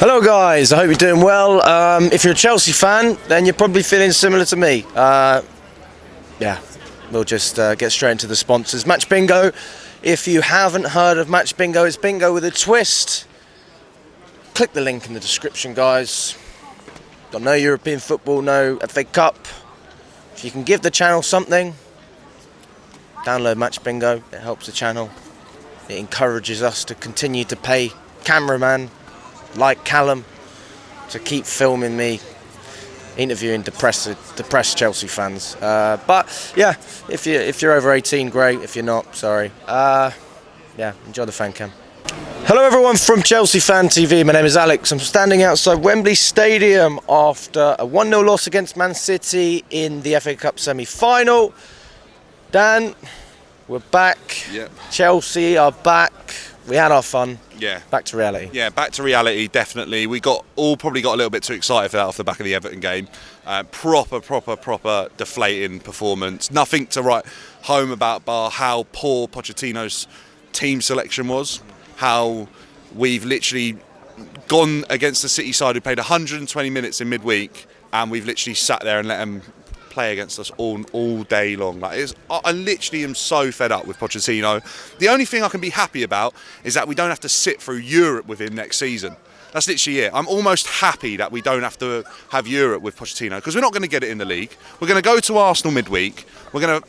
Hello guys, I hope you're doing well. If you're a Chelsea fan, then you're probably feeling similar to me. Yeah, we'll just get straight into the sponsors. Match Bingo. If you haven't heard of Match Bingo, it's bingo with a twist. Click the link in the description, guys. Got no European football, no FA Cup. If you can give the channel something, download Match Bingo. It helps the channel. It encourages us to continue to pay cameraman like Callum to keep filming me interviewing depressed Chelsea fans. But yeah, if you're over 18, great. If you're not, sorry. Yeah, enjoy the fan cam. Hello everyone from Chelsea Fan TV. My name is Alex. I'm standing outside Wembley Stadium after a 1-0 loss against Man City in the FA Cup semi-final. Dan, we're back. Yep. Chelsea are back. We had our fun. Yeah. Back to reality. Yeah, back to reality, definitely. We probably got a little bit too excited for that off the back of the Everton game. Proper deflating performance. Nothing to write home about bar how poor Pochettino's team selection was. How we've literally gone against the City side who played 120 minutes in midweek, and we've literally sat there and let them play against us all day long. I literally am so fed up with Pochettino. The only thing I can be happy about is that we don't have to sit through Europe with him next season. That's literally it. I'm almost happy that we don't have to have Europe with Pochettino, because we're not going to get it in the league. We're going to go to Arsenal midweek. We're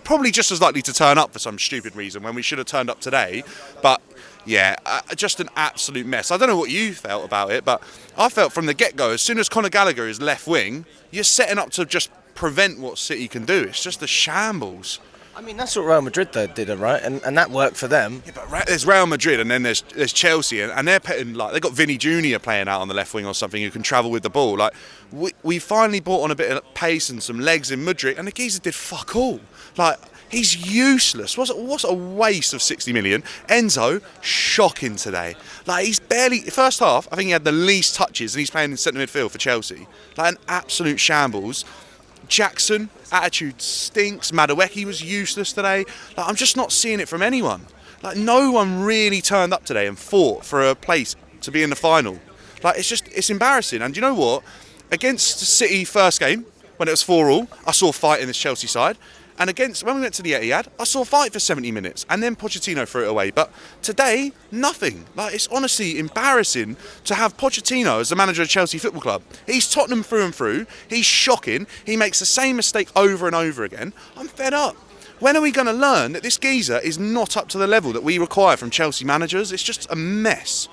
probably just as likely to turn up for some stupid reason when we should have turned up today. But yeah, just an absolute mess. I don't know what you felt about it, but I felt from the get-go, as soon as Conor Gallagher is left wing, you're setting up to just prevent what City can do. It's just a shambles. I mean, that's what Real Madrid did, right? And that worked for them. Yeah, but there's Real Madrid, and then there's Chelsea, and they're putting, like, they've got Vinny Jr. playing out on the left wing or something who can travel with the ball. Like, we finally brought on a bit of pace and some legs in Mudryk, and the geezer did fuck all. Like, he's useless. What's a waste of 60 million? Enzo, shocking today. Like, he's barely, first half, I think he had the least touches, and he's playing in centre midfield for Chelsea. Like, an absolute shambles. Jackson, attitude stinks. Madueke was useless today. Like, I'm just not seeing it from anyone. Like, no one really turned up today and fought for a place to be in the final. Like, it's embarrassing. And you know what? Against City first game, when it was 4-4, I saw fight in this Chelsea side. And when we went to the Etihad, I saw a fight for 70 minutes, and then Pochettino threw it away. But today, nothing. Like, it's honestly embarrassing to have Pochettino as the manager of Chelsea Football Club. He's Tottenham through and through. He's shocking. He makes the same mistake over and over again. I'm fed up. When are we going to learn that this geezer is not up to the level that we require from Chelsea managers? It's just a mess.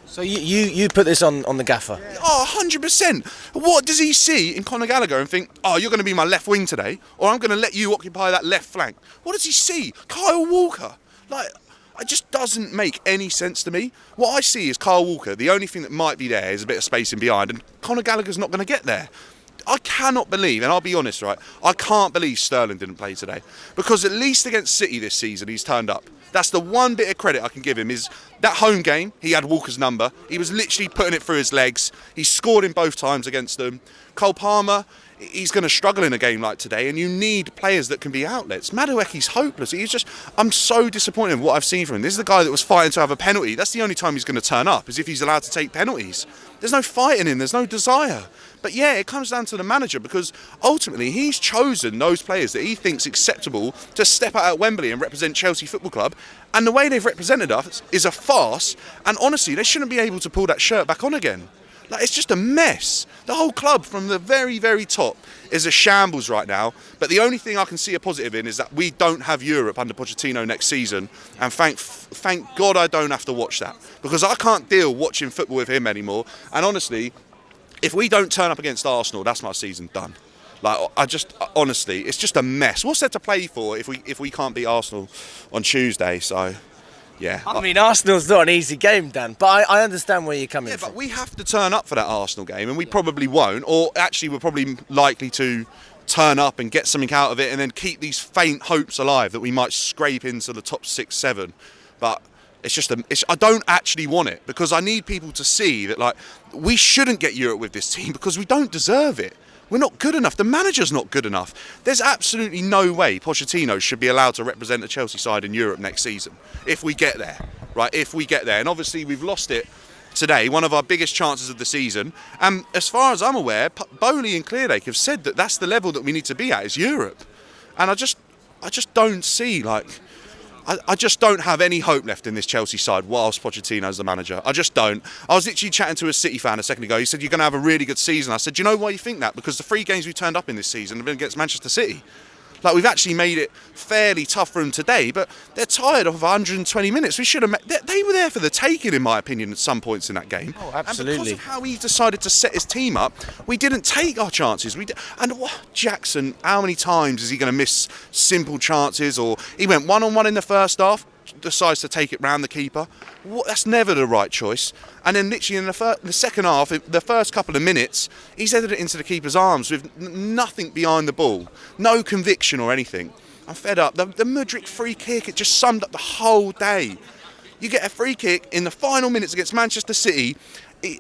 So you put this on the gaffer? Oh, 100%. What does he see in Conor Gallagher and think, oh, you're going to be my left wing today, or I'm going to let you occupy that left flank? What does he see? Kyle Walker. Like, it just doesn't make any sense to me. What I see is Kyle Walker. The only thing that might be there is a bit of space in behind, and Conor Gallagher's not going to get there. I cannot believe, and I'll be honest, right, I can't believe Sterling didn't play today, because at least against City this season he's turned up. That's the one bit of credit I can give him, is that home game, he had Walker's number. He was literally putting it through his legs. He scored in both times against them. Cole Palmer, he's going to struggle in a game like today, and you need players that can be outlets. Madueke's hopeless. I'm so disappointed in what I've seen from him. This is the guy that was fighting to have a penalty. That's the only time he's going to turn up, is if he's allowed to take penalties. There's no fight in him. There's no desire. But yeah, it comes down to the manager, because ultimately he's chosen those players that he thinks acceptable to step out at Wembley and represent Chelsea Football Club. And the way they've represented us is a farce. And honestly, they shouldn't be able to pull that shirt back on again. Like, it's just a mess. The whole club from the very, very top is a shambles right now. But the only thing I can see a positive in is that we don't have Europe under Pochettino next season. And thank God I don't have to watch that, because I can't deal watching football with him anymore. And honestly, if we don't turn up against Arsenal, that's my season done. Like, honestly, it's just a mess. What's there to play for if we can't beat Arsenal on Tuesday? So, yeah. I mean, Arsenal's not an easy game, Dan, but I understand where you're coming from. Yeah, but we have to turn up for that Arsenal game, and we probably won't. Or actually, we're probably likely to turn up and get something out of it, and then keep these faint hopes alive that we might scrape into the top 6, 7. But it's just I don't actually want it, because I need people to see that, like, we shouldn't get Europe with this team because we don't deserve it. We're not good enough. The manager's not good enough. There's absolutely no way Pochettino should be allowed to represent the Chelsea side in Europe next season, if we get there, right? If we get there. And obviously we've lost it today, one of our biggest chances of the season. And as far as I'm aware, Bowley and Clearlake have said that that's the level that we need to be at, is Europe. And I just don't see, like, I just don't have any hope left in this Chelsea side whilst Pochettino's the manager. I just don't. I was literally chatting to a City fan a second ago. He said, you're going to have a really good season. I said, do you know why you think that? Because the 3 games we turned up in this season have been against Manchester City. Like, we've actually made it fairly tough for them today, but they're tired of 120 minutes. We should have they were there for the taking, in my opinion, at some points in that game. Oh, absolutely. And because of how he decided to set his team up, we didn't take our chances. Jackson, how many times is he going to miss simple chances? Or he went one-on-one in the first half, decides to take it round the keeper. That's never the right choice. And then literally in the second half, the first couple of minutes, he's headed it into the keeper's arms with nothing behind the ball, no conviction or anything. I'm fed up. The Mudryk free kick, it just summed up the whole day. You get a free kick in the final minutes against Manchester City,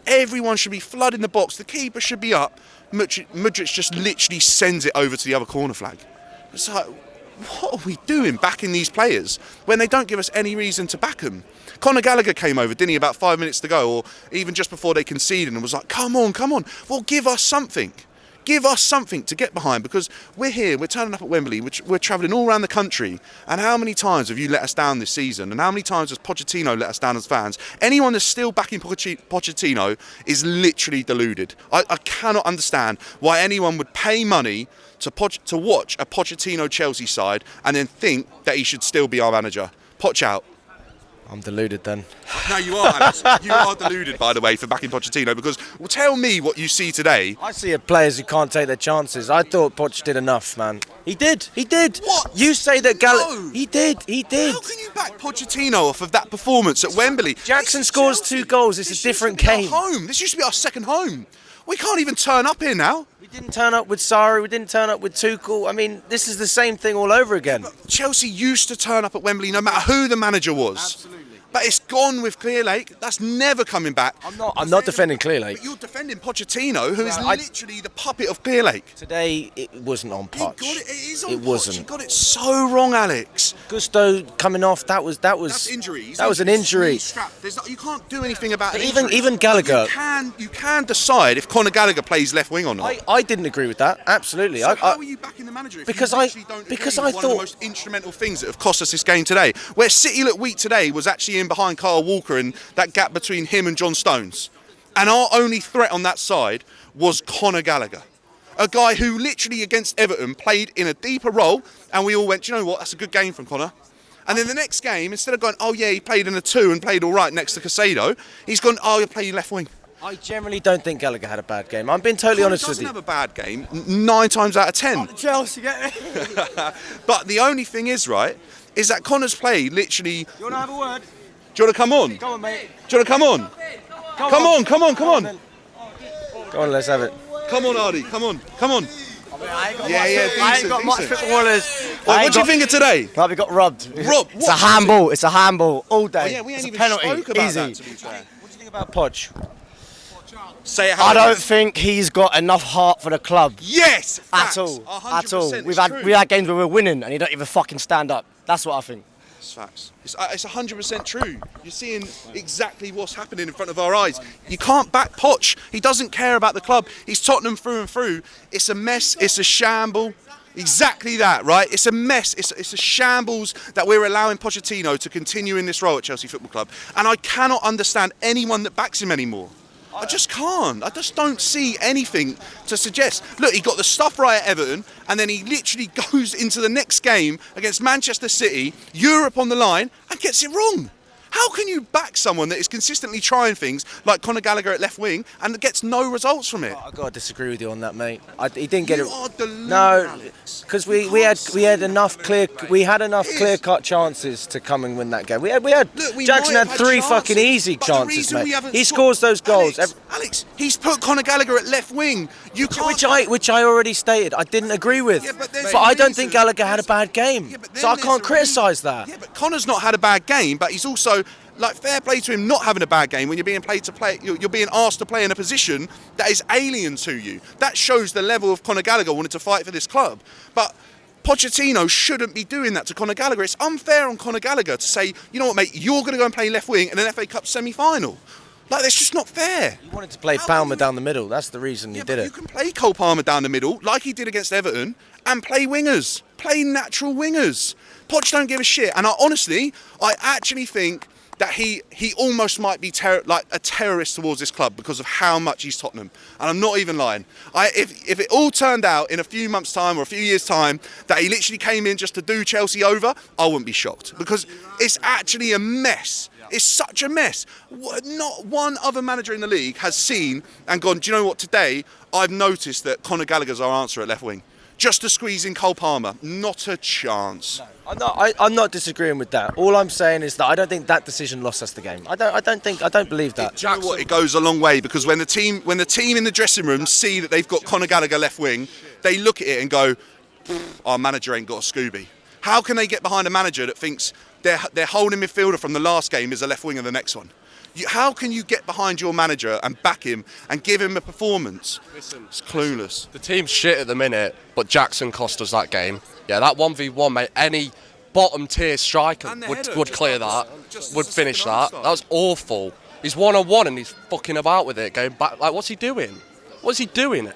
everyone should be flooding the box, the keeper should be up, Mudryk just literally sends it over to the other corner flag. It's like, what are we doing backing these players when they don't give us any reason to back them? Conor Gallagher came over, didn't he, about 5 minutes to go, or even just before they conceded, and was like, come on. Well, give us something. Give us something to get behind, because we're here, we're turning up at Wembley, we're travelling all around the country, and how many times have you let us down this season, and how many times has Pochettino let us down as fans? Anyone that's still backing Pochettino is literally deluded. I cannot understand why anyone would pay money to watch a Pochettino Chelsea side and then think that he should still be our manager. Poch out. I'm deluded then. No, you are, Alex. You are deluded, by the way, for backing Pochettino, because, well, tell me what you see today. I see players who can't take their chances. I thought Poch did enough, man. He did. What? You say that No. He did. How can you back Pochettino off of that performance at Wembley? Jackson scores Chelsea. 2 goals. It's a different game. Home. This used to be our second home. We can't even turn up here now. We didn't turn up with Sarri. We didn't turn up with Tuchel. I mean, this is the same thing all over again. But Chelsea used to turn up at Wembley no matter who the manager was. Absolutely. But it's gone with Clearlake. That's never coming back. I'm not defending Clearlake. But you're defending Pochettino, who is literally the puppet of Clearlake. Today, it wasn't on Poch. It is on It Poch. wasn't. You got it so wrong, Alex. Gusto coming off, that was That's injury. That was an injury. You can't do anything about it. Even Gallagher. You can decide if Conor Gallagher plays left wing or not. I didn't agree with that. Absolutely. So how are you backing the manager? If because you I literally don't agree with thought one of the most instrumental things that have cost us this game today. Where City looked weak today was actually in behind Kyle Walker and that gap between him and John Stones. And our only threat on that side was Conor Gallagher. A guy who literally against Everton played in a deeper role, and we all went, you know what, that's a good game from Conor. And then the next game, instead of going, oh yeah, he played in a 2 and played all right next to Casado, he's gone, oh, you're playing left wing. I generally don't think Gallagher had a bad game. I'm being totally honest with you. He doesn't have a bad game, 9 times out of 10. Chelsea, get But the only thing is, right, is that Conor's played literally... You want to have a word? Do you want to come on? Come on, mate. Do you want to come on? Come on. Go on, let's have it. Come on, Ardy, come on. I ain't got much footballers. What do you think of today? Like we got robbed. Robbed? It's a handball. It's a handball all day. Oh, yeah, we ain't it's even a penalty. spoke about Easy. that, to be fair. What do you think about Poch? Say it how I it don't is. think he's got enough heart for the club Yes! at Facts. all. 100%, At all. it's We've had true. games where we're winning and he don't even fucking stand up. That's what I think. It's facts. It's 100% true. You're seeing exactly what's happening in front of our eyes. You can't back Poch. He doesn't care about the club. He's Tottenham through and through. It's a mess. It's a shamble. Exactly that, right? It's a mess. It's a shambles that we're allowing Pochettino to continue in this role at Chelsea Football Club. And I cannot understand anyone that backs him anymore. I just can't. I just don't see anything to suggest. Look, he got the stuff right at Everton, and then he literally goes into the next game against Manchester City, Europe on the line, and gets it wrong. How can you back someone that is consistently trying things like Conor Gallagher at left wing and gets no results from it? I've got to disagree with you on that, mate. He didn't get You it. are deluded, No, Alex. because we had enough clear cut chances to come and win that game. We had Look, we Jackson might had have 3 chances, fucking easy but the chances, reason we mate. haven't He scored- scores those goals. Alex, he's put Conor Gallagher at left wing. You can't. Which I already stated I didn't agree with. Yeah, but there's but a I don't reason. think Gallagher had a bad game. Yeah, but then So I there's can't a criticise reason. that. Yeah, but Connor's not had a bad game, but he's also, like, fair play to him not having a bad game when you're being you're being asked to play in a position that is alien to you. That shows the level of Conor Gallagher wanting to fight for this club. But Pochettino shouldn't be doing that to Conor Gallagher. It's unfair on Conor Gallagher to say, you know what, mate, you're going to go and play left wing in an FA Cup semi-final. Like, that's just not fair. He wanted to play Palmer down the middle. That's the reason he did it. You can play Cole Palmer down the middle, like he did against Everton, and play wingers. Play natural wingers. Poch don't give a shit. And I actually think that he almost might be like a terrorist towards this club because of how much he's Tottenham. And I'm not even lying. If it all turned out in a few months' time or a few years' time that he literally came in just to do Chelsea over, I wouldn't be shocked. Because it's actually a mess. It's such a mess. Not one other manager in the league has seen and gone, do you know what, today I've noticed that Conor Gallagher's our answer at left wing. Just to squeeze in Cole Palmer. Not a chance. No, I'm not disagreeing with that. All I'm saying is that I don't think that decision lost us the game. I don't believe that. Do you know what? It goes a long way, because when the team in the dressing room see that they've got Conor Gallagher left wing, they look at it and go, our manager ain't got a Scooby. How can they get behind a manager that thinks their holding midfielder from the last game is a left winger the next one? How can you get behind your manager and back him and give him a performance? Listen, it's clueless. The team's shit at the minute, but Jackson cost us that game. Yeah, that 1v1, mate, any bottom tier striker would clear that, would finish that. That was awful. He's one-on-one and he's fucking about with it, going back. Like, what's he doing? What's he doing?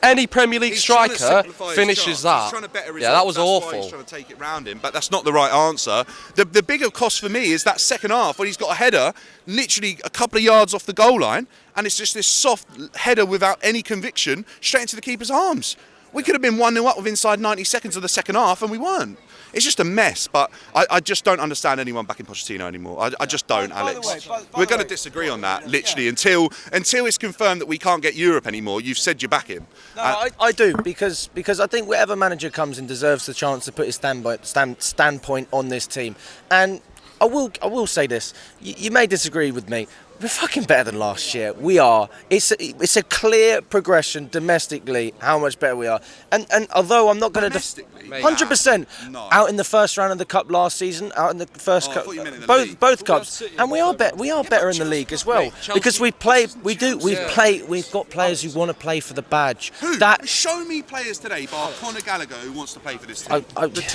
Any Premier League striker finishes that. Yeah, that was awful. Why he's trying to take it round him, but that's not the right answer. The bigger cost for me is that second half when he's got a header literally a couple of yards off the goal line, and it's just this soft header without any conviction straight into the keeper's arms. We could have been 1-0 up with inside 90 seconds of the second half, and we weren't. It's just a mess, but I just don't understand anyone backing Pochettino anymore. I just don't, Alex. We're going to disagree on that, literally, until it's confirmed that we can't get Europe anymore. You've said you back him. No, I do, because I think whatever manager comes in deserves the chance to put his standpoint on this team. And I will say this, you may disagree with me. We're fucking better than last year. We are. It's a clear progression domestically how much better we are. And although I'm not going to 100% out in the first round of the cup last season, out in the first cup, both cups, and we are better in the league as well, because we've got players who want to play for the badge. Show me players today, bar Conor Gallagher, who wants to play for this team. The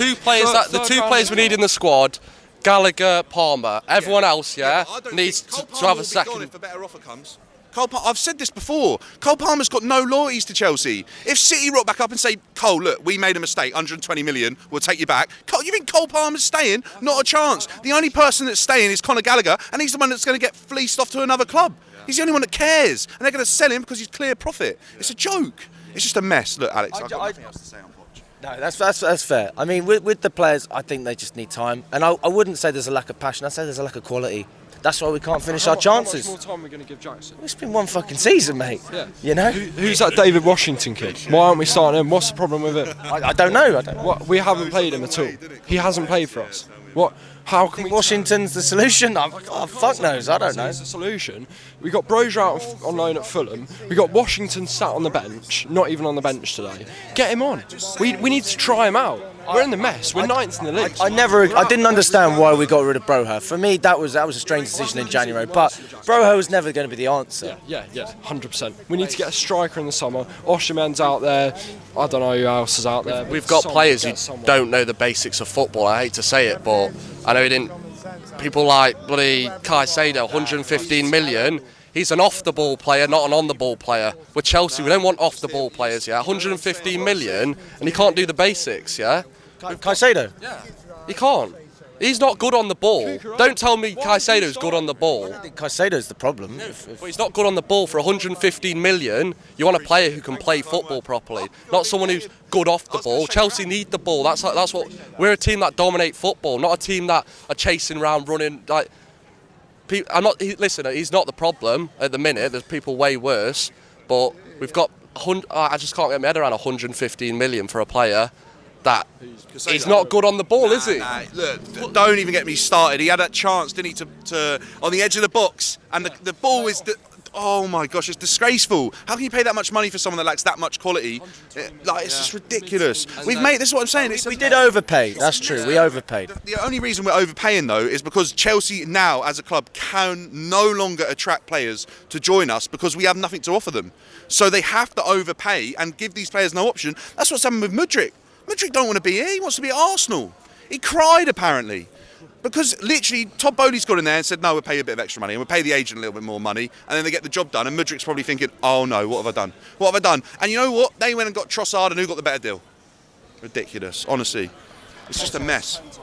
two players we need in the squad. Gallagher, Palmer, everyone else, needs to have a second. If a better offer comes. I've said this before. Cole Palmer's got no loyalties to Chelsea. If City rock back up and say, Cole, look, we made a mistake, 120 million, we'll take you back. Cole, you think Cole Palmer's staying? Not a chance. The only person that's staying is Conor Gallagher, and he's the one that's going to get fleeced off to another club. He's the only one that cares, and they're going to sell him because he's clear profit. It's a joke. It's just a mess. Look, Alex, I've got nothing else to say on Poch. No, that's fair. I mean, with the players, I think they just need time. And I wouldn't say there's a lack of passion. I'd say there's a lack of quality. That's why we can't finish our chances. How much more time are we going to give Jackson? It's been one fucking season, mate. Yeah. You know? Who's that David Washington kid? Why aren't we starting him? What's the problem with him? I don't know. We haven't played him at all. He hasn't played for us. What? How can we? Washington's the solution? Fuck knows. I don't know. The solution. We got Brozier out on loan at Fulham. We got Washington sat on the bench, not even on the bench today. Get him on. We need to try him out. We're in the mess. We're ninth in the league. I didn't understand why we got rid of Broha. For me, that was a strange decision in January. But Broha was never going to be the answer. Yeah, 100%. We need to get a striker in the summer. Oshimen's out there. I don't know who else is out there. We've got players who don't know the basics of football. I hate to say it, but I know he didn't. People like bloody Caicedo, 115 million. He's an off-the-ball player, not an on-the-ball player. With Chelsea, we don't want off-the-ball players, 115 million, and he can't do the basics, Caicedo? Yeah. He can't. He's not good on the ball. Don't tell me Caicedo's good on the ball. I think Caicedo's the problem. But he's not good on the ball for 115 million. You want a player who can play football properly, not someone who's good off the ball. Chelsea need the ball. That's what we're a team that dominate football, not a team that are chasing around, running like. Listen, he's not the problem at the minute. There's people way worse, but we've got. I just can't get my head around 115 million for a player that he's not good on the ball, is he? Look, don't even get me started. He had that chance, didn't he, to on the edge of the box, and the ball is. Oh my gosh, it's disgraceful. How can you pay that much money for someone that lacks that much quality? It's just ridiculous. This is what I'm saying. We did overpay. That's true. We overpaid. The only reason we're overpaying though is because Chelsea now, as a club, can no longer attract players to join us because we have nothing to offer them. So they have to overpay and give these players no option. That's what's happened with Mudryk. Mudryk don't want to be here. He wants to be at Arsenal. He cried apparently. Because literally, Todd Bowley's got in there and said, no, we'll pay you a bit of extra money and we'll pay the agent a little bit more money, and then they get the job done, and Mudryk's probably thinking, oh no, what have I done? What have I done? And you know what? They went and got Trossard, and who got the better deal? Ridiculous, honestly. It's just a mess.